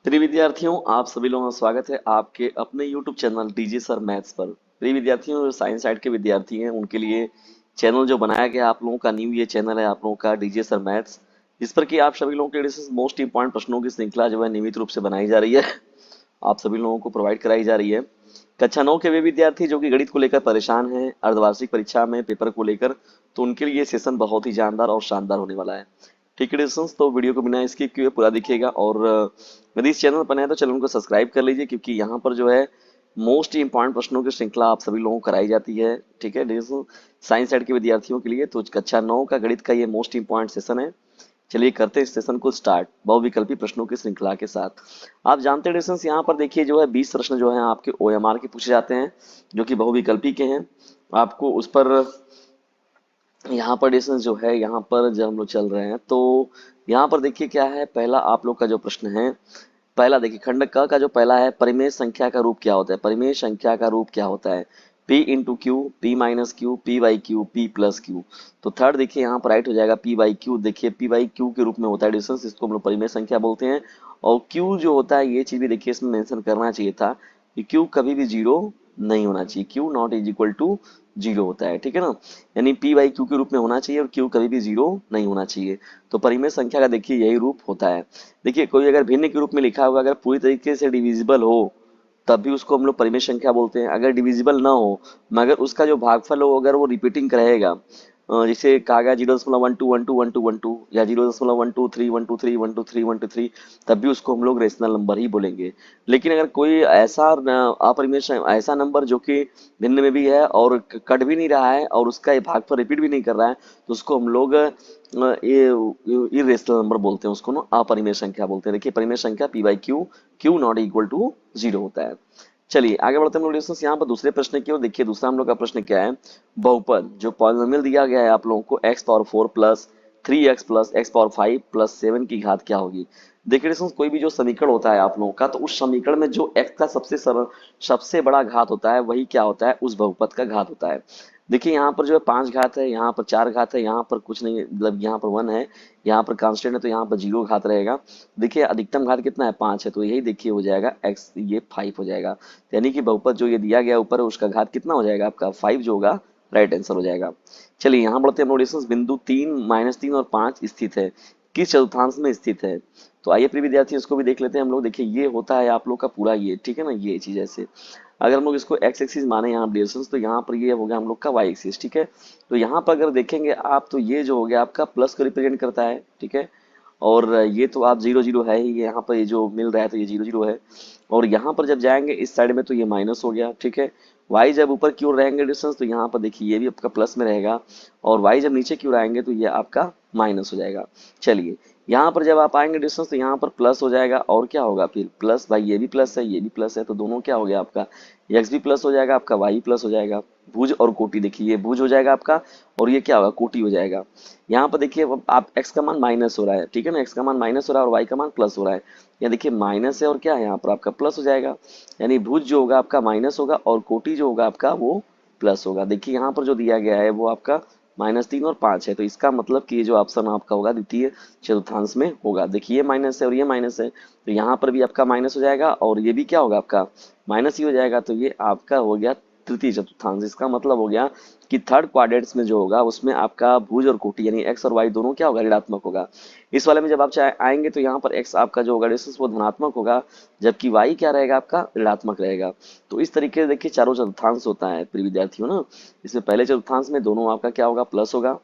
प्रिय विद्यार्थियों, आप सभी लोगों का स्वागत है आपके अपने YouTube channel DJ sir maths पर। प्रिय विद्यार्थियों, जो साइंस साइड के विद्यार्थी हैं उनके लिए चैनल जो बनाया गया आप लोगों का न्यू ये चैनल है आप लोगों का डीजे सर मैथ्स, जिस पर कि आप सभी लोगों के लिए मोस्ट इंपॉर्टेंट प्रश्नों की श्रृंखला जो है नियमित रूप से बनाई जा रही है, आप सभी लोगों को प्रोवाइड कराई जा रही है। कक्षा 9 के वे विद्यार्थी जो कि गणित को लेकर परेशान हैं अर्धवार्षिक परीक्षा में पेपर को लेकर, तो उनके लिए ये सेशन बहुत ही जानदार और शानदार होने वाला है। ठीक है डिस्टेंस, तो वीडियो को बिना स्किप किए पूरा दिखेगा। और यदि इस चैनल पर नए हैं तो चैनल को सब्सक्राइब कर लीजिए, क्योंकि यहाँ पर जो है मोस्ट इंपॉर्टेंट प्रश्नों की श्रृंखला आप सभी लोगों को कराई जाती है। ठीक है डिस्टेंस, साइंस साइड के विद्यार्थियों के लिए तो कक्षा 9 का गणित का ये मोस्ट इंपॉर्टेंट सेशन है। चलिए करते हैं इस सेशन को स्टार्ट बहुविकल्पी प्रश्नों की श्रृंखला के साथ। आप जानते हैं डिस्टेंस, यहाँ पर देखिए जो है 20 प्रश्न जो है आपके OMR के पूछे जाते हैं, जो कि बहुविकल्पी के हैं। आपको उस पर यहाँ पर डिस्टेंस जो है, यहाँ पर जब हम लोग चल रहे हैं तो यहाँ पर देखिए क्या है। पहला आप लोग का जो प्रश्न है, पहला देखिए खंड क का जो पहला है, परिमेय संख्या का रूप क्या होता है। परिमेय संख्या का रूप क्या होता है? P into Q, P minus Q, P by Q, P plus Q. तो थर्ड देखिए यहाँ पर राइट हो जाएगा P बाई क्यू। देखिए P बाई क्यू के रूप में होता है डिस्टेंस, इसको हम लोग परिमेय संख्या बोलते हैं। और Q जो होता है, ये चीज भी देखिए इसमें मेंशन करना चाहिए था कि Q कभी भी जीरो नहीं होना चाहिए। Q not is equal to zero होता है, ठीक है ना। यानी P बाई क्यू के रूप में होना चाहिए और Q कभी भी जीरो नहीं होना चाहिए। तो परिमेय संख्या का देखिए यही रूप होता है। देखिए कोई अगर भिन्न के रूप में लिखा हुआ अगर पूरी तरीके से डिविजिबल हो तब भी उसको हम लोग परिमेय संख्या बोलते हैं। अगर डिविजिबल ना हो मगर उसका जो भागफल हो अगर वो रिपीटिंग रहेगा, जैसे कहा गया 0.12121212 या 0.123123123 तब भी उसको हम लोग रेशनल नंबर ही बोलेंगे। लेकिन अगर कोई ऐसा अपरिमेय ऐसा नंबर जो कि भिन्न में भी है और कट भी नहीं रहा है और उसका ये भागफल रिपीट भी नहीं कर रहा है, तो उसको हम लोग ये इरेशनल नंबर बोलते हैं, उसको ना अपरिमेय संख्या बोलते हैं। देखिए परिमेय संख्या P by Q, Q not equal to zero होता है। चलिए आगे बढ़ते हैं हम लोग डिस्कस यहाँ पर दूसरे प्रश्न की ओर। देखिए दूसरा हम लोग का प्रश्न क्या है। बहुपद जो पॉलिनोमियल दिया गया है आप लोगों को x power 4 plus 3x plus x power 5 plus 7 की घात क्या होगी। देखिए डिस्कस, कोई भी जो समीकरण होता है आप लोगों का, तो उस समीकरण में जो x का सबसे सरल सबसे बड़ा घात होता है वही क्या होता है, उस बहुपद का घात होता है। देखिए यहाँ पर जो है 5 घात है, यहाँ पर 4 घात है, यहाँ पर कुछ नहीं है, मतलब यहाँ पर 1 है, यहाँ पर कांस्टेंट है तो यहाँ पर 0 घात रहेगा। देखिए अधिकतम घात कितना है, 5 है, तो यही देखिए हो जाएगा x, ये 5 हो जाएगा। यानी कि बहुपद जो ये दिया गया ऊपर है उसका घात कितना हो जाएगा आपका 5 जो होगा, राइट आंसर हो जाएगा। चलिए यहाँ बढ़ते हैं नोटिस, बिंदु 3 -3 और 5 स्थित है, किस चतुर्थांश में स्थित है। तो आइए प्रिय विद्यार्थी इसको भी देख लेते हैं हम लोग। देखिए ये होता है आप लोग का पूरा ये, ठीक है ना, ये चीज ऐसे अगर हम लोग इसको x एक्सिस माने यहाँ डिस्टेंस, तो यहाँ पर ये हो गया हम लोग का y एक्सिस, ठीक है। तो यहाँ पर अगर देखेंगे आप तो ये जो हो गया आपका प्लस को रिप्रेजेंट करता है, ठीक है। और ये तो आप 0 0 है ही, यहाँ पर ये जो मिल रहा है तो ये 0 0 है। और यहाँ पर जब जाएंगे इस साइड में तो ये माइनस हो गया, ठीक है। y जब ऊपर की ओर रहेंगे डिस्टेंस तो यहाँ पर देखिए ये भी आपका प्लस में रहेगा, और y जब नीचे की ओर आएंगे तो ये आपका माइनस हो जाएगा। चलिए यहाँ पर जब आप आएंगे डिस्टेंस तो यहाँ पर प्लस हो जाएगा, और क्या होगा फिर प्लस, भाई ये भी प्लस है ये भी प्लस है, तो दोनों क्या हो गया आपका, x भी प्लस हो जाएगा आपका, y प्लस हो जाएगा। भुज और कोटि, देखिए ये भुज हो जाएगा आपका और ये क्या होगा, कोटि हो जाएगा। यहाँ पर देखिए अब आप x का मान माइनस हो रहा है, ठीक है ना, x का मान माइनस हो रहा है और y का मान प्लस हो रहा है। यहाँ देखिए माइनस है और क्या है यहाँ पर आपका प्लस हो जाएगा। यानी भुज जो होगा आपका माइनस होगा और कोटि जो होगा आपका वो प्लस होगा। देखिए यहाँ पर जो दिया गया है वो आपका -3 और 5 है, तो इसका मतलब कि ये जो ऑप्शन आपका होगा द्वितीय चतुर्थांश में होगा। देखिए ये माइनस है और ये माइनस है, तो यहाँ पर भी आपका माइनस हो जाएगा और ये भी क्या होगा आपका माइनस ही हो जाएगा। तो ये आपका हो गया तृतीय चतुर्थांश। इसका मतलब हो गया कि थर्ड क्वाड्रेंट्स में जो होगा उसमें आपका भुज और कोटि यानी एक्स और वाई दोनों क्या होगा, ऋणात्मक होगा। इस वाले में जब आप चाहे आएंगे तो यहाँ पर एक्स आपका जो होगा डिस्टेंस वो धनात्मक होगा, जबकि वाई क्या रहेगा आपका ऋणात्मक रहेगा। तो इस तरीके से देखिए चारों चतुर्थांश होता है प्रिय विद्यार्थियों ना। इसमें पहले चतुर्थांश में दोनों आपका क्या होगा, प्लस होगा।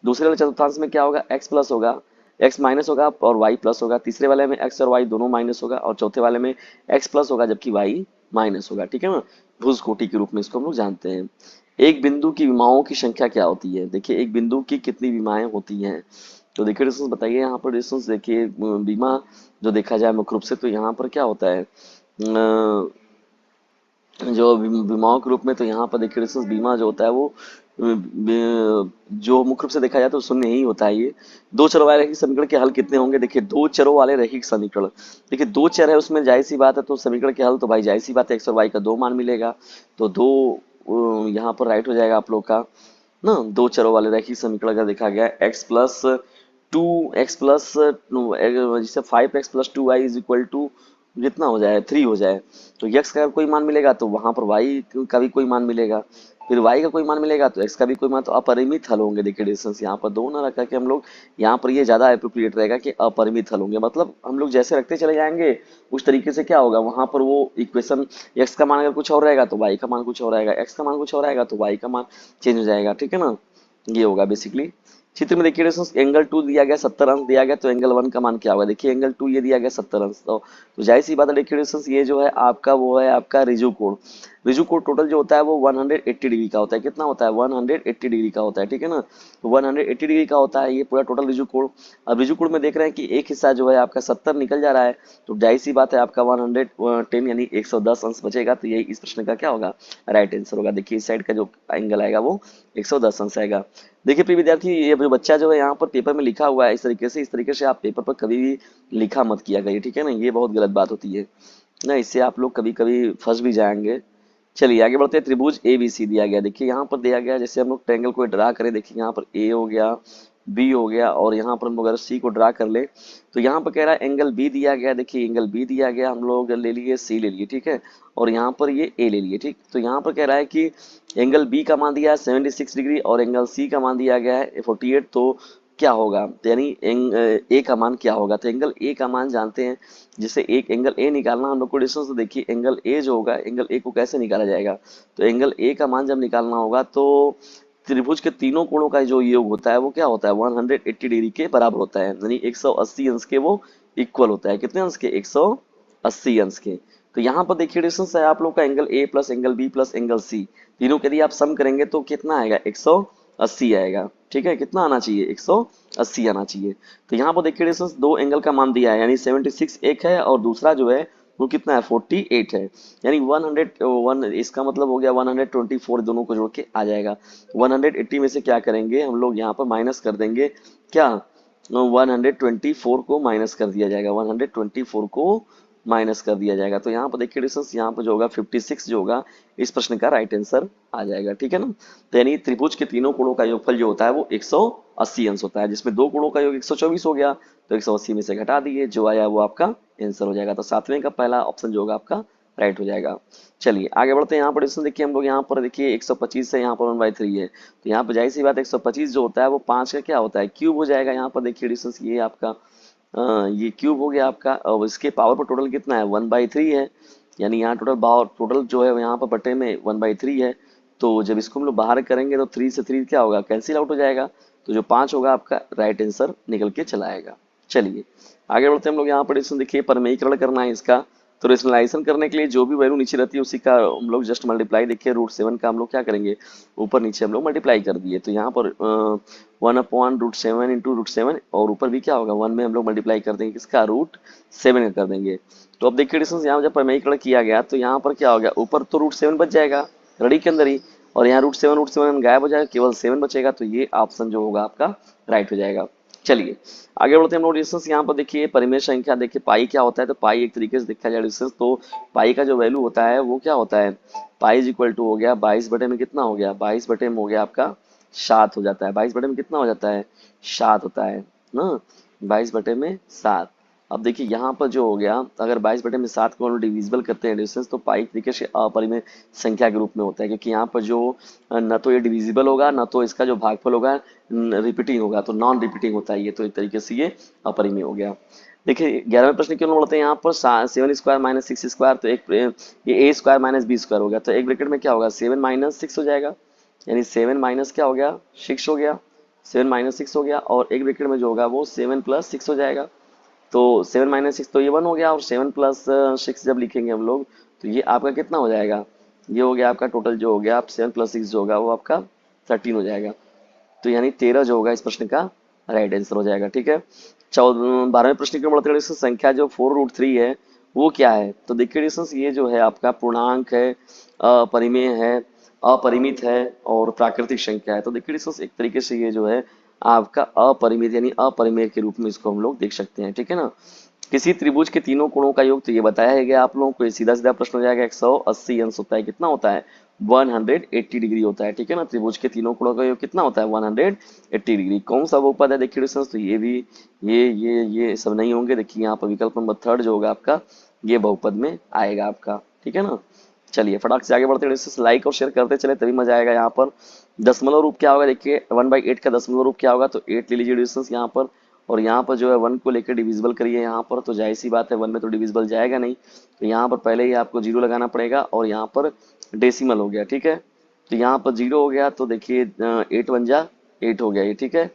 दूसरे वाले चतुर्थांश में क्या होगा, एक्स प्लस होगा, एक्स माइनस होगा और वाई प्लस होगा। तीसरे वाले में एक्स और वाई दोनों माइनस होगा और चौथे वाले में एक्स प्लस होगा जबकि वाई माइनस होगा, ठीक है ना। भुज कोटि के रूप में इसको हम लोग जानते हैं। एक बिंदु की विमाओं की संख्या क्या होती है। देखिए एक बिंदु की कितनी विमाएं होती हैं, तो देखिए डिस्टेंस बताइए। यहाँ पर डिस्टेंस देखिए बीमा जो देखा जाए मुख्य रूप से तो यहाँ पर क्या होता है, जो बीमाओं के रूप में, तो यहाँ पर देखिए डिस्टेंस बीमा जो होता है वो जो मुख्य रूप से देखा जाए तो शून्य ही होता है। ये दो चरों वाले रैखिक समीकरण के हल कितने होंगे। देखिए दो चरों वाले रैखिक समीकरण, देखिए दो चर है उसमें जाहिर सी बात है, तो समीकरण के हल तो भाई जाहिर सी बात है एक्स और वाई का दो मान मिलेगा, तो दो यहाँ पर राइट हो जाएगा आप लोग का ना। दो चरों वाले रैखिक समीकरण अगर देखा गया एक्स प्लस 2 एक्स प्लस जैसे 5x plus 2y is equal to जितना हो जाए 3 हो जाए, तो यक्स का कोई मान मिलेगा तो वहां पर वाई का भी कोई मान मिलेगा, फिर वाई का कोई मान मिलेगा तो एक्स का भी कोई मान, तो अपरिमित हल होंगे। देखिए डिस्टेंस यहाँ पर दो ना रखा कि हम लोग यहाँ पर ये ज्यादा अप्रोप्रिएट रहेगा कि अपरिमित हल होंगे, मतलब हम लोग जैसे रखते चले जाएंगे उस तरीके से क्या होगा वहां पर वो इक्वेशन, एक्स का मान अगर कुछ और रहेगा तो वाई का मान कुछ और रहेगा, एक्स का मान कुछ और रहेगा तो वाई का मान चेंज हो जाएगा, ठीक है ना। ये होगा बेसिकली। चित्र में देखिए रेडियस एंगल 2 दिया गया 70 अंश दिया गया, तो एंगल 1 का मान क्या होगा, देखिए एंगल 2 ये दिया गया 70 अंश, तो जाहिर सी बात है देखिए रेडियस ये जो है आपका वो है आपका रिजु कोण। रिजु कोण टोटल जो होता है वो 180 डिग्री का होता है, कितना होता है 180 डिग्री का होता है, ठीक है ना। तो 180 डिग्री का होता है ये पूरा टोटल रिजु कोण। अब रिजु कोण में देख रहे हैं कि एक हिस्सा जो है आपका 70 निकल जा रहा है, तो जाहिर सी बात है आपका 110 यानी 110 अंश बचेगा, तो यही इस प्रश्न का क्या होगा, राइट आंसर होगा। देखिए इस साइड का जो एंगल आएगा वो 110 अंश आएगा। देखिए प्रिय विद्यार्थी, ये जो बच्चा जो है यहाँ पर पेपर में लिखा हुआ है इस तरीके से आप पेपर पर कभी भी लिखा मत किया करिए, ठीक है ना, ये बहुत गलत बात होती है ना, इससे आप लोग कभी कभी फंस भी जाएंगे। चलिए आगे बढ़ते हैं। त्रिभुज ए बी सी दिया गया, देखिए यहाँ पर दिया गया जैसे हम लोग ट्रायंगल को ड्रा करें, देखिए यहाँ पर ए हो गया, बी हो गया, और यहाँ पर हम लोग अगर सी को ड्रा कर ले तो यहाँ पर कह रहा है एंगल बी दिया गया, देखिए एंगल बी दिया गया, हम लोग ले लिए सी ले लिए, ठीक है, और यहाँ पर ये ए ले लिए, ठीक। तो यहाँ पर कह रहा है कि एंगल बी का मान दिया है 76 डिग्री और एंगल सी का मान दिया गया है 48, तो क्या होगा, तो यानी ए का मान क्या होगा, तो एंगल ए का मान जानते हैं, जिससे एक एंगल ए निकालना हम लोग को डिस्टेंस, तो देखिए एंगल ए जो होगा एंगल ए को कैसे निकाला जाएगा, तो एंगल ए का मान जब निकालना होगा तो त्रिभुज के तीनों कोणों का जो योग होता है वो क्या होता है 180 डिग्री के बराबर होता है, यानी 180 अंश के वो इक्वल होता है, कितने अंश के 180 अंश के। तो यहाँ पर देखिए डिस्टेंस है आप लोग का angle A plus angle B plus angle C, तीनों के यदि आप सम करेंगे तो कितना आएगा 180 आएगा, ठीक है, कितना आना चाहिए 180 आना चाहिए। तो यहाँ पर देखिए डिस्टेंस दो एंगल का मान दिया है, यानी 76 एक है और दूसरा जो है वो कितना है 48 है, यानी 101, इसका मतलब हो गया 124, दोनों को जोड़ के आ जाएगा। 180 में से क्या करेंगे हम लोग यहाँ पर माइनस कर देंगे, क्या 124 को माइनस कर दिया जाएगा, 124 को माइनस कर दिया जाएगा, तो यहाँ पर देखिए डिस्टेंस यहाँ पर जो होगा 56 जो होगा इस प्रश्न का राइट आंसर आ जाएगा, ठीक है ना। तो यानी त्रिभुज के तीनों कोणों का योगफल जो होता है वो 180 अंश होता है, जिसमें दो कोणों का योग 124 हो गया, तो 180 में से घटा दिए, जो आया वो आपका आंसर हो जाएगा। तो सातवें का पहला ऑप्शन जो होगा आपका राइट हो जाएगा। चलिए आगे बढ़ते हैं। यहाँ पर डिस्टेंस देखिए हम लोग यहाँ पर देखिए 125 से यहाँ पर 1/3 है, तो यहाँ पर जाहिर सी बात 125 जो होता है वो 5 का क्या होता है क्यूब हो जाएगा। यहाँ पर देखिए डिस्टेंस ये आपका ये क्यूब हो गया आपका, और इसके पावर पर टोटल कितना है 1/3 है, यानी यहाँ टोटल पावर टोटल जो है यहाँ पर बटे में 1/3 है, तो जब इसको हम लोग बाहर करेंगे तो 3 से 3 क्या होगा कैंसिल आउट हो जाएगा, तो जो 5 होगा आपका राइट आंसर निकल के चला आएगा। चलिए आगे बढ़ते हैं हम लोग यहाँ पर इसमें देखिए परमेयीकरण करना है इसका, तो रेशनलाइजेशन करने के लिए जो भी वैल्यू नीचे रहती है उसी का हम लोग जस्ट मल्टीप्लाई, देखिए √7 का हम लोग क्या करेंगे ऊपर नीचे हम लोग मल्टीप्लाई कर दिए, तो यहाँ पर 1/√7 इंटू √7, और ऊपर भी क्या होगा 1 में हम लोग मल्टीप्लाई कर देंगे किसका √7 का कर देंगे। तो अब देखिए डिस्टेंस यहाँ जब परमेयीकरण किया गया तो यहाँ पर क्या हो गया ऊपर तो √7 बच जाएगा रड़ी के अंदर ही, और यहाँ √7 गायब हो जाएगा, केवल 7 बचेगा, तो ये ऑप्शन जो होगा आपका राइट हो जाएगा। चलिए आगे बढ़ते हैं हम लोग डिस्टेंस यहाँ पर देखिए परिमेय संख्या, देखिए पाई क्या होता है, तो पाई एक तरीके से देखा जाए डिस्टेंस, तो पाई का जो वैल्यू होता है वो क्या होता है, पाई इज इक्वल टू हो गया 22 बटे में कितना हो गया 22 बटे में हो गया आपका 7 हो जाता है, 22 बटे में कितना हो जाता है 7 होता है ना, 22 बटे में 7। अब देखिए यहाँ पर जो हो गया अगर 22 बटे में 7 को हम डिविजिबल करते हैं डिस्टेंस, तो पाई एक तरीके से अपरिमेय संख्या के रूप में होता है, क्योंकि यहाँ पर जो न तो ये डिविजिबल होगा न तो इसका जो भागफल होगा रिपीटिंग होगा, तो नॉन रिपीटिंग होता है ये, तो एक तरीके से ये अपरिमेय हो गया। देखिए 11वें प्रश्न क्यों बढ़ते हैं यहाँ पर 7 स्क्वायर माइनस 6 स्क्वायर, तो एक ये a square minus B square हो गया, तो एक ब्रैकेट में क्या होगा 7 माइनस 6 हो जाएगा, यानी 7 माइनस क्या हो गया 6 हो गया, 7 माइनस 6 हो गया, और एक ब्रैकेट में जो होगा वो 7 प्लस 6 हो जाएगा, तो 7 माइनस 6 तो ये 1 हो गया, और 7 प्लस 6 जब लिखेंगे हम लोग तो ये आपका कितना हो जाएगा, ये हो गया आपका टोटल जो हो गया आप 7 प्लस 6 जो होगा वो आपका 13 हो जाएगा, तो यानी 13 जो होगा इस प्रश्न का राइट आंसर हो जाएगा, ठीक है। 12वें प्रश्न की बढ़ते हैं संख्या जो 4√3 है वो क्या है, तो देखिए डिस्टेंस ये जो है आपका पूर्णांक है, अपरिमेय है, अपरिमित है और प्राकृतिक संख्या है, तो देखिए डिस्टेंस एक तरीके से ये जो है आपका अपरिमित यानी अपरिमेय के रूप में इसको हम लोग देख सकते हैं, ठीक है ना। किसी त्रिभुज के तीनों कोणों का योग, तो ये बताया है गया आप लोगों को, ये सीधा सीधा प्रश्न हो जाएगा 180 अंश होता है, कितना होता है 180 डिग्री होता है, ठीक है ना। त्रिभुज के तीनों कोणों का योग कितना होता है, 180 डिग्री। कौन सा बहुपद है देखिए डिस्टेंस, तो ये भी, ये सब नहीं होंगे। देखिए यहाँ पर विकल्प नंबर थर्ड जो होगा आपका, ये बहुपद में आएगा आपका, ठीक है ना। चलिए फटाक से आगे बढ़ते हैं डिस्टेंस, लाइक और शेयर करते चले तभी मजा आएगा। यहाँ पर दशमलव रूप क्या होगा, देखिए 1/8 का दशमलव रूप क्या होगा, तो 8 ले लीजिए डिस्टेंस यहाँ पर। और यहाँ पर जो है 1 को लेकर डिविजिबल करिए यहाँ पर, तो जाहिर सी बात है 1 में तो डिविजिबल जाएगा नहीं, तो यहाँ पर पहले ही आपको जीरो लगाना पड़ेगा। और यहाँ पर डेसिमल हो गया, ठीक है। तो यहाँ पर जीरो हो गया, तो देखिए 8 1 जा 8 हो गया ये, ठीक है।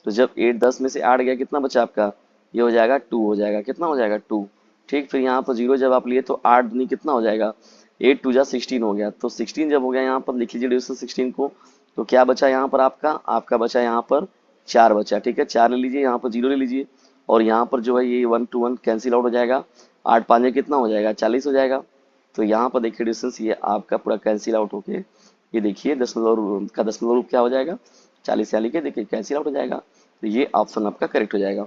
तो जब 8 10 में से 8 गया, कितना बचा आपका, ये हो जाएगा 2 हो जाएगा, कितना हो जाएगा 2, ठीक। फिर यहाँ पर जीरो जब आप लिए तो 8 दूनी कितना हो जाएगा, 8 2 जा 16 हो गया। तो 16 जब हो गया यहाँ पर लिख लीजिए डिविजन 16 को, तो क्या बचा यहाँ पर आपका, बचा यहाँ पर 4 बचा, ठीक है। 4 ले लीजिए, यहाँ पर जीरो ले लीजिए, और यहाँ पर जो है ये 1 to 1 कैंसिल आउट हो जाएगा। 8 5 कितना हो जाएगा, 40 हो जाएगा। तो यहाँ पर देखिए डिस्टेंस ये आपका पूरा कैंसिल आउट होके, ये देखिए दशमलव का दशमलव रूप क्या हो जाएगा, 40 से लिखे देखिए कैंसिल आउट हो जाएगा। तो ये ऑप्शन आपका करेक्ट हो जाएगा।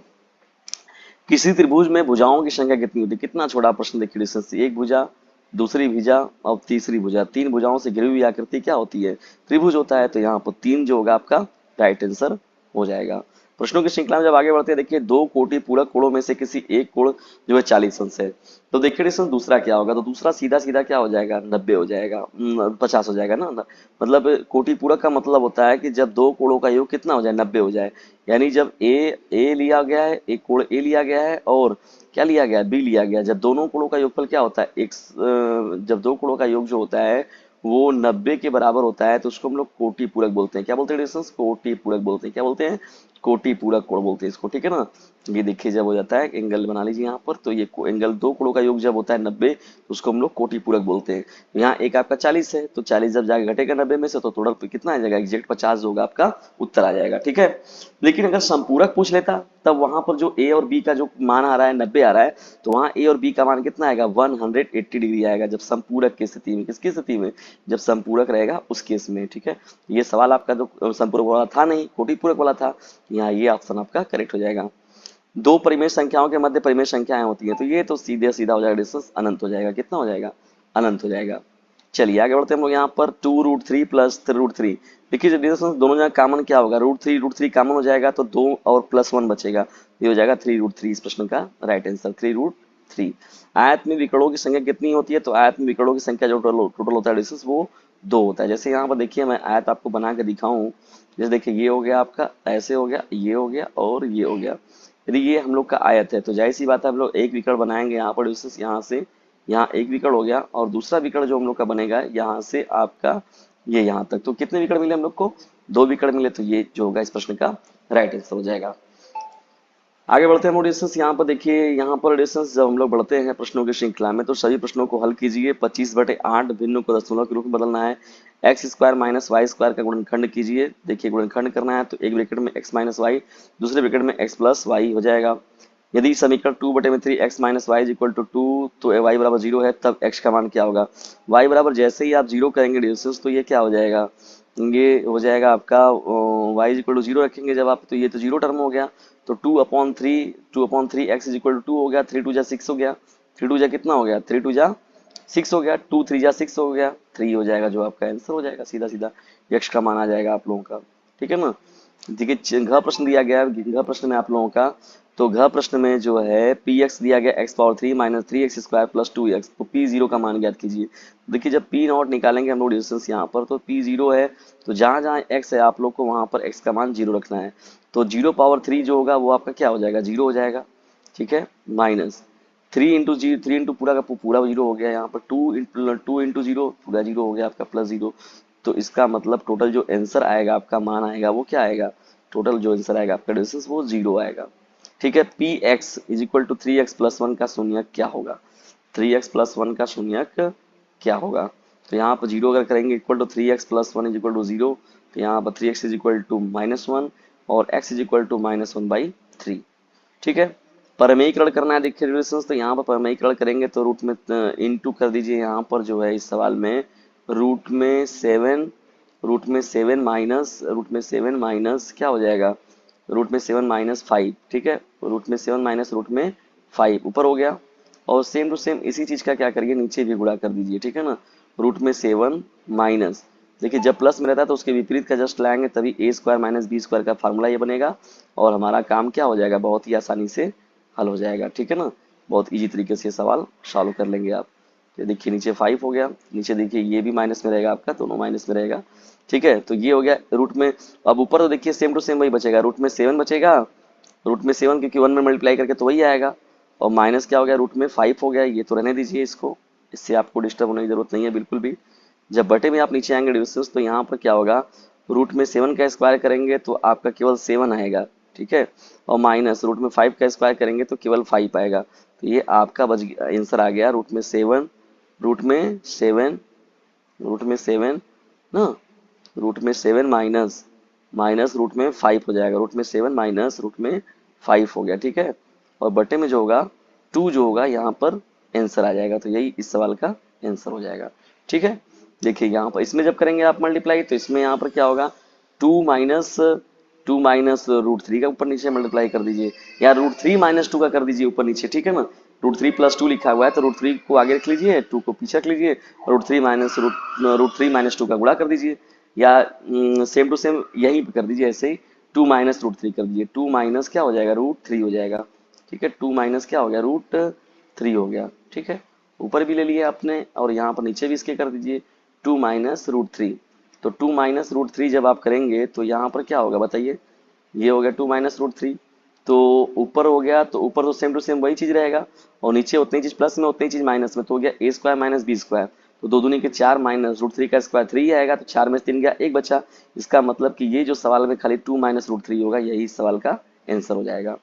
किसी त्रिभुज में भुजाओं की संख्या कितनी होती है, कितना छोटा प्रश्न देखिए डिस्टेंस, एक भुजा, दूसरी भुजा और तीसरी भुजा, तीन भुजाओं से घिरी हुई आकृति क्या होती है, त्रिभुज होता है। तो यहाँ पर 3 जो होगा आपका राइट आंसर हो जाएगा। प्रश्नों की श्रृंखला में जब आगे बढ़ते हैं, देखिए दो कोटि पूरक कोणों में से किसी एक कोण जो है 40 अंश है, तो देखिए डिस्टेंस दूसरा क्या होगा, तो दूसरा सीधा सीधा क्या हो जाएगा, 90 हो जाएगा, 50 हो जाएगा ना। मतलब कोटि पूरक का मतलब होता है कि जब दो कोणों का योग कितना हो जाए, 90 हो जाए। यानी जब ए लिया गया है, एक कोण ए लिया गया है, और क्या लिया गया है, बी लिया गया है। जब दोनों कोणों का योगफल क्या होता है, जब दो कोणों का योग जो होता है वो 90 के बराबर होता है, तो उसको हम लोग कोटि पूरक बोलते हैं। क्या बोलते हैं डिस्टेंस, कोटि पूरक बोलते हैं। क्या बोलते हैं, कोटि पूरक कोण बोलते हैं इसको, ठीक है ना। ये देखिए जब हो जाता है एंगल बना लीजिए यहाँ पर, तो ये एंगल दो कोणों का योग जब होता है 90, तो उसको हम लोग कोटि पूरक बोलते हैं। यहाँ एक आपका 40 है, तो 40 जब जाके घटेगा 90 में से, तो टोटल पे कितना आ जाएगा, एग्जैक्ट 50 होगा आपका उत्तर आ जाएगा, ठीक है। लेकिन अगर संपूरक पूछ लेता, तब वहां पर जो ए और बी का जो मान आ रहा है 90 आ रहा है, तो वहां ए और बी का मान कितना आएगा, 180 डिग्री आएगा, जब संपूरक की स्थिति में। किसकी स्थिति में, जब संपूरक रहेगा उस केस में, ठीक है। ये सवाल आपका जो संपूरक वाला था नहीं, कोटि पूरक वाला था, यहाँ ये ऑप्शन आपका करेक्ट हो जाएगा। दो परिमेय संख्याओं के मध्य परिमेय संख्याएं होती है, तो ये तो सीधे सीधा हो जाएगा डिस्टेंस, अनंत हो जाएगा, कितना हो जाएगा, अनंत हो जाएगा। चलिए आगे बढ़ते हैं हम लोग यहाँ पर 2√3 प्लस √3। देखिए जब डिस्टेंस दोनों जगह कॉमन क्या होगा, √3 कॉमन हो जाएगा, तो 2 और +1 बचेगा, ये हो जाएगा 3√3। इस प्रश्न का राइट आंसर 3√3। आयत में विकर्णों की संख्या कितनी होती है, तो आयत में विकर्णों की संख्या जो टोटल होता है डिस्टेंस वो 2 होता है। जैसे यहाँ पर देखिए मैं आयत आपको बना के दिखाऊं, जैसे देखिए ये हो गया आपका, ऐसे हो गया, ये हो गया और ये हो गया। यदि ये हम लोग का आयत है, तो जाहिर सी बात है हम लोग एक विकर्ण बनाएंगे यहाँ पर डिस्टेंस, यहाँ से यहाँ एक विकर्ण हो गया, और दूसरा विकर्ण जो हम लोग का बनेगा यहाँ से आपका ये यहाँ तक। तो कितने विकर्ण मिले हम लोग को, 2 विकर्ण मिले, तो ये जो होगा इस प्रश्न का राइट आंसर हो जाएगा। आगे बढ़ते हैं हम लोग डिस्टेंस, यहाँ पर देखिए यहाँ पर डिस्टेंस जब हम लोग बढ़ते हैं प्रश्नों की श्रृंखला में, तो सभी प्रश्नों को हल कीजिए। 25/8 भिन्न को दशमलव के रूप में बदलना है। x² माइनस वाई स्क्वायर का गुणनखंड कीजिए। देखिए गुणनखंड करना है, तो एक ब्रैकेट में x माइनस वाई, दूसरे ब्रैकेट में x प्लस वाई हो जाएगा। यदि समीकरण 2/3 x minus Y equal to 2, तो y बराबर 0 है, तब x का मान क्या होगा। y बराबर जैसे ही आप 0 करेंगे डिस्टेंस, तो ये क्या हो जाएगा, ये हो जाएगा आपका y इक्वल टू 0 रखेंगे जब आप, तो ये तो 0 टर्म हो गया। तो 2/3 x इज इक्वल टू 2 हो गया, 3 2 जा 6 हो गया, 3 2 जा कितना हो गया, 3 2 जा 6 हो गया, 2 3 जा 6 हो गया, 3 हो जाएगा जो आपका आंसर हो जाएगा, सीधा सीधा x का मान आ जाएगा आप लोगों का, ठीक है ना। देखिए घ प्रश्न दिया गया है, घ प्रश्न में आप लोगों का, तो घ प्रश्न में जो है पी एक्स दिया गया x⁻³ minus 3x² plus 2x, तो p0 का मान ज्ञात कीजिए। देखिए जब p0 निकालेंगे हम लोग डिस्टेंस यहाँ पर, तो p0 है, तो जहाँ जहाँ x है आप लोग को वहाँ पर x का मान 0 रखना है। तो 0⁻³ जो होगा वो आपका क्या हो जाएगा, 0 हो जाएगा, ठीक है। माइनस 3 इंटू पूरा का पूरा 0 हो गया, यहाँ पर 2 इंटू 0 पूरा 0 हो गया आपका प्लस 0। तो इसका मतलब टोटल जो आंसर आएगा आपका मान आएगा वो क्या आएगा, टोटल जो आंसर आएगा आपका डिस्टेंस वो 0 आएगा, ठीक है। P X is equal to 3x plus 1 का शून्यक क्या होगा, 3x प्लस 1 का शून्यक क्या होगा। तो यहाँ पर 0 अगर करेंगे equal to 3x plus 1 is equal to 0, तो यहाँ पर 3x इज इक्वल टू -1 और x इज इक्वल टू -1/3, ठीक है। परमेयीकरण करना है देखिए रिलेशंस, तो यहाँ पर परमेयीकरण करेंगे तो रूट में इनटू कर दीजिए, यहाँ पर जो है इस सवाल में रूट में 7 माइनस क्या हो जाएगा, √7 - 5, ठीक है। √7 माइनस √5 ऊपर हो गया, और सेम टू सेम इसी चीज का क्या करिए नीचे भी गुणा कर दीजिए, ठीक है ना। रूट में 7 माइनस, देखिए जब प्लस में रहता है तो उसके विपरीत का जस्ट लाएंगे तभी ए स्क्वायर माइनस बी स्क्वायर का फार्मूला ये बनेगा और हमारा काम क्या हो जाएगा, बहुत ही आसानी से हल हो जाएगा। ठीक है ना, बहुत इजी तरीके से सवाल सॉल्व कर लेंगे आप। ये देखिए नीचे 5 हो गया, नीचे देखिए ये भी माइनस में रहेगा आपका, दोनों माइनस में रहेगा। ठीक है, तो ये हो गया रूट में। अब ऊपर तो देखिए सेम टू सेम वही बचेगा, रूट में 7 बचेगा, रूट में 7 क्योंकि 1 में मल्टीप्लाई करके तो वही आएगा, और माइनस क्या हो गया, रूट में 5 हो गया, ये तो रहने दीजिए इसको, इससे आपको डिस्टर्ब होने की जरूरत नहीं है बिल्कुल भी। जब बटे में आप नीचे आएंगे डिविजन तो यहाँ पर क्या होगा, रूट में 7 का स्क्वायर करेंगे तो आपका केवल 7 आएगा। ठीक है, और माइनस रूट में 5 का स्क्वायर करेंगे तो केवल 5 आएगा। तो ये आपका बच आंसर आ गया, रूट में 7, रूट में 7, रूट में 7 ना, रूट में 7 माइनस माइनस रूट में 5 हो जाएगा, रूट में 7 माइनस रूट में 5 हो गया। ठीक है, और बटे में जो होगा 2 जो होगा यहाँ पर आंसर आ जाएगा, तो यही इस सवाल का आंसर हो जाएगा। ठीक है, देखिए यहाँ पर इसमें जब करेंगे आप मल्टीप्लाई तो इसमें यहाँ पर क्या होगा, 2 माइनस रूट 3 का ऊपर नीचे मल्टीप्लाई कर दीजिए, या रूट 3 माइनस 2 का कर दीजिए ऊपर नीचे। ठीक है ना, रूट 3 प्लस 2 लिखा हुआ है तो रूट 3 को आगे रख लीजिए, 2 को पीछे रख लीजिए, रूट 3 माइनस रूट 3 माइनस 2 का गुणा कर दीजिए, या सेम टू सेम यही कर दीजिए ऐसे ही, 2 माइनस रूट 3 कर दीजिए, 2 माइनस क्या हो जाएगा, रूट 3 हो जाएगा। ठीक है, 2 माइनस क्या हो गया, रूट 3 हो गया। ठीक है, ऊपर भी ले लिया आपने और यहाँ पर नीचे भी इसके कर दीजिए 2 माइनस रूट 3। तो 2 माइनस रूट 3 जब आप करेंगे तो यहाँ पर क्या होगा बताइए, ये हो गया 2 माइनस रूट 3। तो ऊपर हो गया, तो ऊपर तो सेम टू सेम वही चीज रहेगा, और नीचे उतनी चीज प्लस में उतनी चीज माइनस में, तो हो गया ए स्क्वायर माइनस बी स्क्वायर। तो दो दूनी के 4 माइनस रूट 3 का स्क्वायर 3 आएगा, तो 4 में से 3 गया, 1 बचा। इसका मतलब कि ये जो सवाल में खाली 2 माइनस रूट 3 होगा, यही इस सवाल का आंसर हो जाएगा।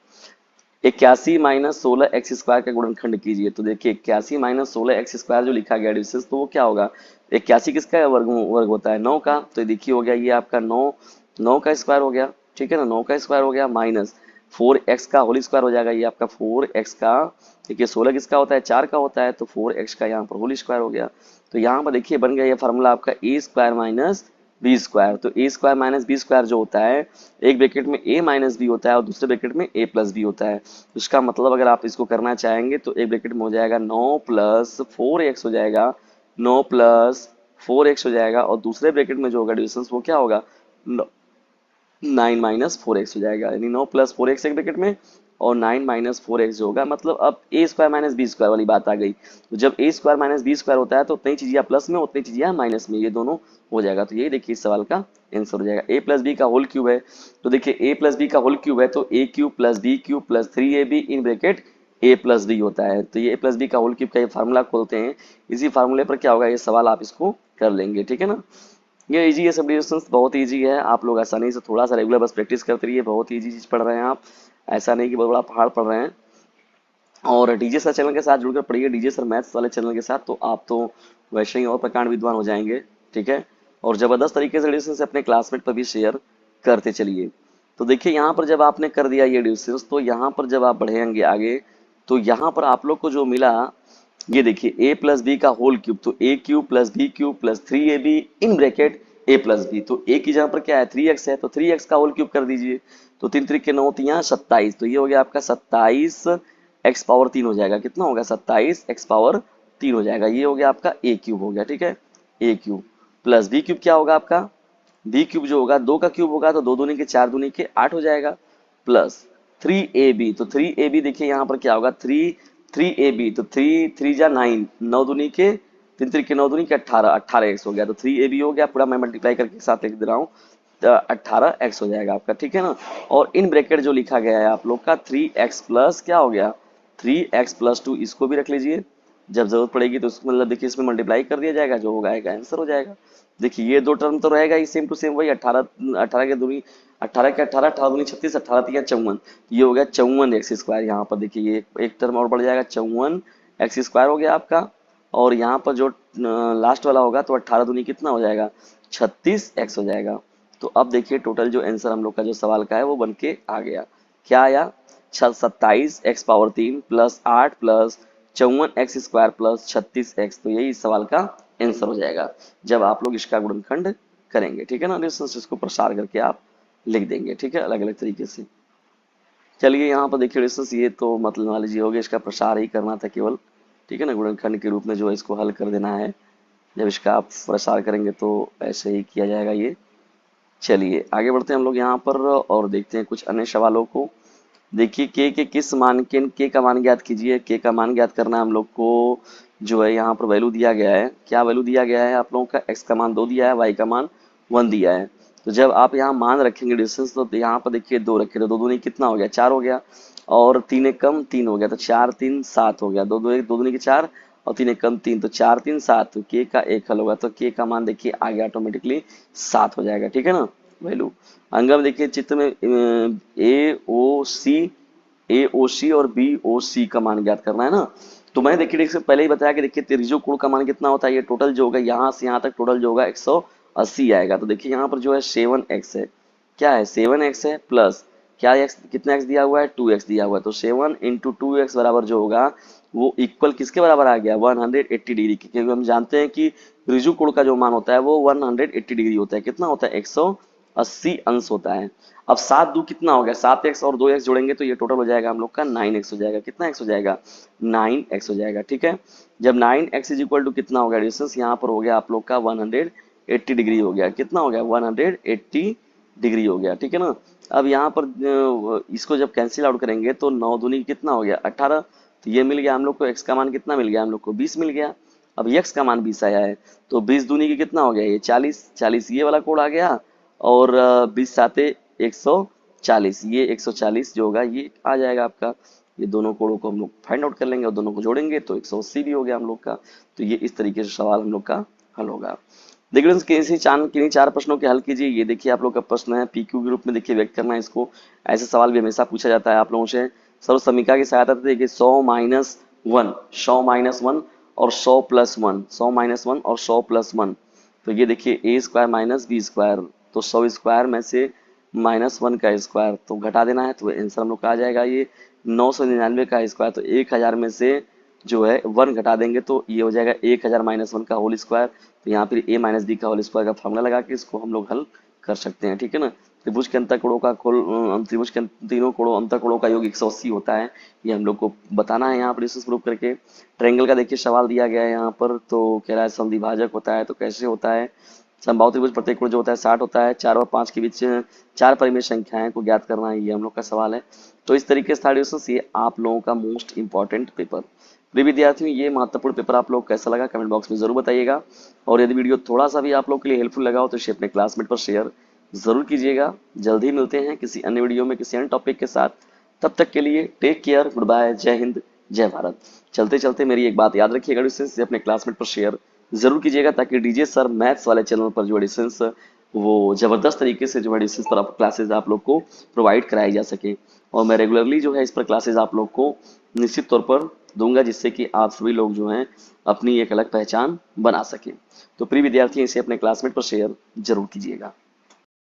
81 माइनस 16 एक्स स्क्वायर का गुणनखंड कीजिए। तो देखिए 81 माइनस 16 एक्स स्क्वायर जो लिखा गया डिविजन, तो वो क्या होगा, 81 किसका वर्ग वर्ग होता है, 9 का। तो देखिए हो गया ये आपका 9 का स्क्वायर हो गया। ठीक है ना, 9 का स्क्वायर हो गया, माइनस 4x का होल स्क्वायर हो जाएगा, ये आपका 4x का। देखिए 16 किसका होता है, 4 का होता है, तो 4x का यहाँ पर होल स्क्वायर हो गया। तो यहाँ पर देखिए बन गया ये फार्मूला आपका ए स्क्वायर माइनस बी स्क्वायर। तो ए स्क्वायर माइनस बी स्क्वायर जो होता है, एक ब्रैकेट में ए माइनस बी होता है और दूसरे ब्रैकेट में ए प्लस बी होता है। तो इसका मतलब अगर आप इसको करना चाहेंगे तो एक ब्रैकेट में हो जाएगा 9 प्लस 4x हो जाएगा, 9 प्लस 4x हो जाएगा, और दूसरे ब्रैकेट में जो होगा डिविजन वो क्या होगा, 9 माइनस 4x हो जाएगा, यानी 9 प्लस 4x एक ब्रैकेट में और 9 माइनस 4x जो होगा, मतलब अब ए स्क्वायर माइनस बी स्क्वायर वाली बात आ गई। तो जब ए स्क्वायर माइनस बी स्क्वायर होता है तो उतनी चीज या प्लस में उतनी चीज या माइनस में, ये दोनों हो जाएगा। तो ये देखिए इस सवाल का आंसर हो जाएगा। ए प्लस बी का होल क्यूब है, तो देखिए ए प्लस बी का होल क्यूब है तो A cube plus B cube plus 3ab in bracket A plus B होता है। तो ये ए प्लस बी का होल क्यूब का ये फार्मूला खोलते हैं, इसी फार्मूले पर क्या होगा, ये सवाल आप इसको कर लेंगे। ठीक है ना, ये इजी है, सब डिविजन्स बहुत इजी है, आप लोग आसानी से थोड़ा सा रेगुलर बस प्रैक्टिस करते रहिए, बहुत इजी चीज पढ़ रहे हैं आप, ऐसा नहीं कि बहुत बड़ा पहाड़ पढ़ रहे हैं। और डीजे सर चैनल के साथ जुड़कर पढ़िए, डीजे सर मैथ्स वाले चैनल के साथ, तो आप तो वैसे ही और प्रकांड विद्वान हो जाएंगे। ठीक है, और जबरदस्त तरीके से डिविजन से अपने क्लासमेट पर भी शेयर करते चलिए। तो देखिए यहाँ पर जब आपने कर दिया ये डिविजन, तो यहाँ पर जब आप बढ़ेंगे आगे तो यहाँ पर आप लोग को जो मिला, ये देखिए ए प्लस बी का होल क्यूब, तो A cube plus B cube plus 3ab in bracket A plus B. तो ए की जगह पर क्या है 3x है, तो 3x का होल क्यूब कर दीजिए, तो 3 3 के 9 तियां 27, तो ये हो गया आपका 27 एक्स पावर 3 हो जाएगा, कितना होगा 27 एक्स पावर 3 हो जाएगा, ये हो गया आपका ए क्यूब हो गया। ठीक है, ए क्यूब प्लस बी क्यूब क्या होगा आपका, बी क्यूब जो होगा 2 का क्यूब होगा तो 2 दूनी के 4 दूनी के 8 हो जाएगा, प्लस 3ab, तो 3ab देखिए यहाँ पर क्या होगा 3ab, तो 3 3 जा 9, 9 दूनी के 3 3 के 9 दूनी के 18, 18x हो गया, तो 3ab हो गया पूरा, मैं मल्टीप्लाई करके साथ लिख दे रहा हूँ, तो 18x हो जाएगा आपका। ठीक है ना, और इन ब्रैकेट जो लिखा गया है आप लोग का 3x प्लस क्या हो गया 3x प्लस 2, इसको भी रख लीजिए, जब जरूरत पड़ेगी तो उसको मतलब देखिए इसमें मल्टीप्लाई कर दिया जाएगा, जो होगा आंसर हो जाएगा। देखिए ये दो टर्म तो रहेगा ही सेम टू सेम वही 18 18 के दूनी 18 के 18 18 दूनी 36 18 तिया 54, ये हो गया 54 एक्स स्क्वायर। यहाँ पर देखिए ये एक टर्म और बढ़ जाएगा 54 एक्स स्क्वायर हो गया आपका, और यहाँ पर जो लास्ट वाला होगा तो 18 दूनी कितना हो जाएगा 36 एक्स हो जाएगा। तो अब देखिए टोटल जो आंसर हम लोग का जो सवाल का है वो बन के आ गया, क्या आया 27 x power 3 plus 8 plus 54 x square plus 36 x. तो यही इस सवाल का आंसर हो जाएगा जब आप लोग इसका गुणनखंड करेंगे। ठीक है ना, इसको प्रसार करके आप लिख देंगे। ठीक है, अलग अलग तरीके से। चलिए यहाँ पर देखिए डिस्टेंस, ये तो मतलब मान लीजिए हो गया, इसका प्रसार ही करना था केवल। ठीक है ना, गुणनखंड के रूप में जो है इसको हल कर देना है, जब इसका आप प्रसार करेंगे तो ऐसे ही किया जाएगा ये। चलिए आगे बढ़ते हैं हम लोग यहाँ पर और देखते हैं कुछ अन्य सवालों को। देखिए के किस मान के का मान ज्ञात कीजिए। के का मान ज्ञात करना है हम लोग को। जो है यहाँ पर वैल्यू दिया गया है, क्या वैल्यू दिया गया है आप लोगों का, एक्स का मान 2 दिया है, वाई का मान 1 दिया है। तो जब आप यहाँ मान रखेंगे डिस्टेंस, तो यहाँ पर देखिए 2 रखे तो 2 दूनी कितना हो गया, 4 हो गया, और 3 एक कम 3 हो गया, तो 4 3 7 हो गया, 2 2 1 2 दूनी की 4 और 3 एक कम 3, तो 4 3 7, तो के का एक हल होगा, तो के का मान देखिए आ गया ऑटोमेटिकली 7 हो जाएगा, ठीक है ना। वैल्यू अंगम देखिए चित्र में ए ओ सी और बी ओ सी का मान ज्ञात करना है ना। तो मैंने देखिए पहले ही बताया कि देखिए त्रिज्यीय कोण का मान कितना होता है, ये टोटल जो होगा यहाँ से यहाँ तक टोटल जो होगा 180 आएगा। तो देखिए यहाँ पर जो है 7x है, क्या है 7x है, प्लस क्या x कितना x दिया हुआ है, 2x दिया हुआ है, तो 7 इंटू 2x बराबर जो होगा वो इक्वल किसके बराबर आ गया, 180 डिग्री की, क्योंकि हम जानते हैं कि त्रिज्यीय कोण का जो मान होता है वो 180 डिग्री होता है, कितना होता है 180 अंश होता है। अब 7 दो कितना हो गया, 7x और 2x जोड़ेंगे तो ये टोटल हो जाएगा हम लोग का 9x हो जाएगा, कितना x हो जाएगा 9x हो जाएगा, ठीक है। जब 9x इज इक्वल टू कितना हो गया डिस्टेंस यहाँ पर हो गया आप लोग का 180 डिग्री हो गया, कितना हो गया 180 डिग्री हो गया, ठीक है ना। अब यहाँ पर इसको जब कैंसिल आउट करेंगे तो 9 दूनी कितना हो गया 18, तो ये मिल गया हम लोग को, x का मान कितना मिल गया हम लोग को 20 मिल गया। अब x का मान 20 आया है, तो 20 दूनी की कितना हो गया ये 40, 40 ये वाला कोड आ गया, और 20 साते 140, ये 140 जो होगा ये आ जाएगा आपका। ये दोनों कोड़ों को हम लोग फाइंड आउट कर लेंगे और दोनों को जोड़ेंगे तो 180 भी हो गया हम लोग का। तो ये इस तरीके से सवाल हम लोग का हल होगा। देखिए फ्रेंड्स, किन्हीं चार प्रश्नों के हल कीजिए। ये देखिए आप लोग का प्रश्न है, पीक्यू के रूप में देखिए व्यक्त करना है इसको। ऐसे सवाल भी हमेशा पूछा जाता है आप लोगों से। सर्व समीकरण की सहायता से देखिए 100 - 1, 100 - 1 और 100 + 1, 100 - 1 और 100 + 1। तो ये देखिए ए स्क्वायर माइनस बी स्क्वायर, तो 100 स्क्वायर में से -1 का स्क्वायर तो घटा देना है, तो आंसर हम लोग का आ जाएगा ये 999 का स्क्वायर, तो 1000 में से जो है 1 घटा देंगे तो ये हो जाएगा 1000 - 1 का होल स्क्वायर। तो यहाँ फिर a - b का होल स्क्वायर का फॉर्मूला लगा के इसको हम लोग हल कर सकते हैं, ठीक है ना। त्रिभुज के अंतःकोणों का त्रिभुज के तीनों कोणों अंतःकोणों का योग 180 होता है, ये हम लोग को बताना है यहाँ पर डिस्टेंस प्रूव करके। ट्रायंगल का देखिए सवाल दिया गया है यहाँ पर, तो कह रहा है समद्विभाजक होता है, तो कैसे होता है। समबाहु त्रिभुज प्रत्येक कोण जो होता है 60 होता है, 4 और 5 के बीच 4 परिमेय संख्याएं को ज्ञात करना है, ये हम लोग का सवाल है। तो इस तरीके से थर्ड क्वेश्चन ये आप लोगों का मोस्ट इंपॉर्टेंट पेपर। प्रिय विद्यार्थियों, ये महत्वपूर्ण पेपर आप लोग कैसा लगा कमेंट बॉक्स में जरूर बताइएगा, और यदि वीडियो थोड़ा सा भी आप लोग के लिए हेल्पफुल लगा हो तो इसे अपने क्लासमेट पर शेयर जरूर कीजिएगा। जल्द ही मिलते हैं किसी अन्य वीडियो में किसी अन्य टॉपिक के साथ। तब तक के लिए टेक केयर, गुड बाय, जय हिंद, जय भारत। चलते चलते मेरी एक बात याद रखिएगा, डिस्टेंस अपने क्लासमेट पर शेयर जरूर कीजिएगा, ताकि डीजे सर मैथ्स वाले चैनल पर जो डिस्टेंस वो जबरदस्त तरीके से जो है डिस्टेंस पर क्लासेज आप लोग को प्रोवाइड कराई जा सके। और मैं रेगुलरली जो है इस पर क्लासेज आप लोग को निश्चित तौर पर दूंगा, जिससे कि आप सभी लोग जो हैं अपनी एक अलग पहचान बना सके। तो प्रिय विद्यार्थी, इसे अपने क्लासमेट पर शेयर जरूर कीजिएगा।